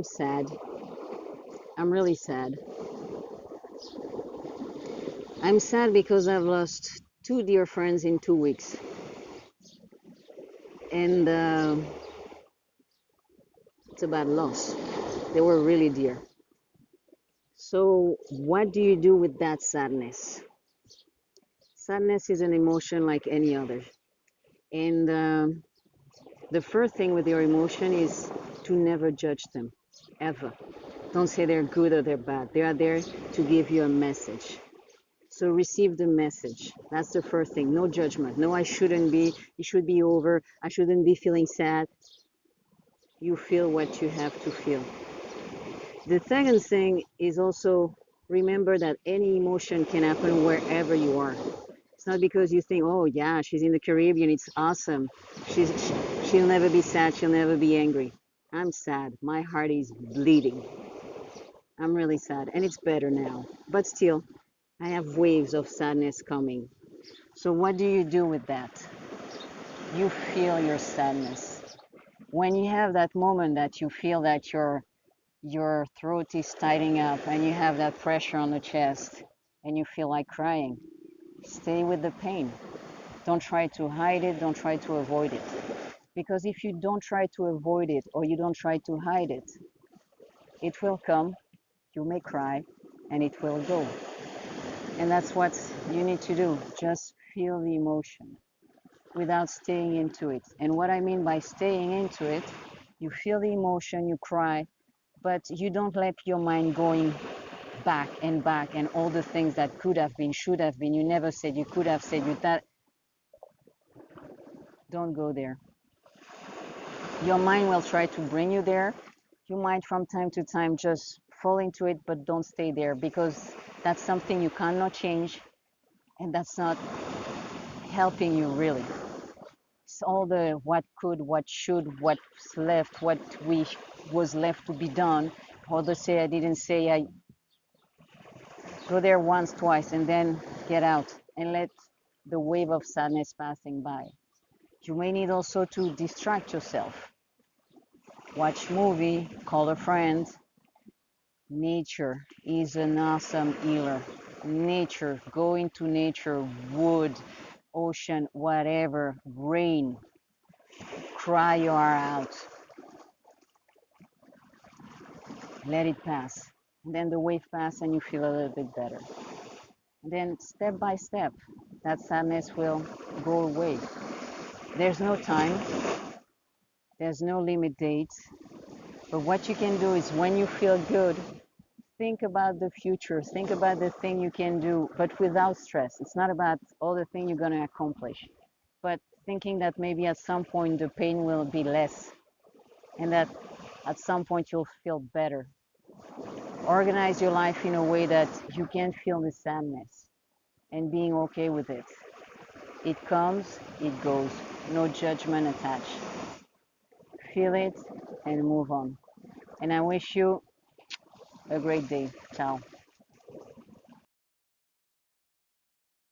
I'm sad. I'm really sad. I'm sad because I've lost two dear friends in 2 weeks, and it's a bad loss. They were really dear. So, what do you do with that sadness? Sadness is an emotion like any other, and the first thing with your emotion is to never judge them, ever. Don't say they're good or they're bad. They are there to give you a message. So receive the message. That's the first thing. No judgment. No, I shouldn't be. It should be over. I shouldn't be feeling sad. You feel what you have to feel. The second thing is also remember that any emotion can happen wherever you are. It's not because you think, oh yeah, she's in the Caribbean, it's awesome. She's she'll never be sad, she'll never be angry. I'm sad. My heart is bleeding. I'm really sad, and it's better now. But still, I have waves of sadness coming. So what do you do with that? You feel your sadness. When you have that moment that you feel that your throat is tightening up and you have that pressure on the chest and you feel like crying, stay with the pain. Don't try to hide it, don't try to avoid it. Because if you don't try to avoid it or you don't try to hide it, it will come, you may cry, and it will go. And that's what you need to do. Just feel the emotion without staying into it. And what I mean by staying into it, you feel the emotion, you cry, but you don't let your mind going back and all the things that could have been, should have been, you never said, you could have said, you that. Don't go there. Your mind will try to bring you there. You might from time to time just fall into it, but don't stay there because that's something you cannot change and that's not helping you really. It's all the what could, what should, what's left, what we was left to be done. Others say I didn't say, I go there once, twice, and then get out and let the wave of sadness passing by. You may need also to distract yourself. Watch movie, call a friend. Nature is an awesome healer. Nature, go into nature, wood, ocean, whatever, rain, cry your heart out, let it pass. And then the wave pass and you feel a little bit better. And then step by step, that sadness will go away. There's no time, there's no limit date. But what you can do is when you feel good, think about the future, think about the thing you can do, but without stress. It's not about all the thing you're going to accomplish, but thinking that maybe at some point the pain will be less and that at some point you'll feel better. Organize your life in a way that you can feel the sadness and being okay with it. It comes, it goes, no judgment attached. Feel it and move on. And I wish you a great day. Ciao.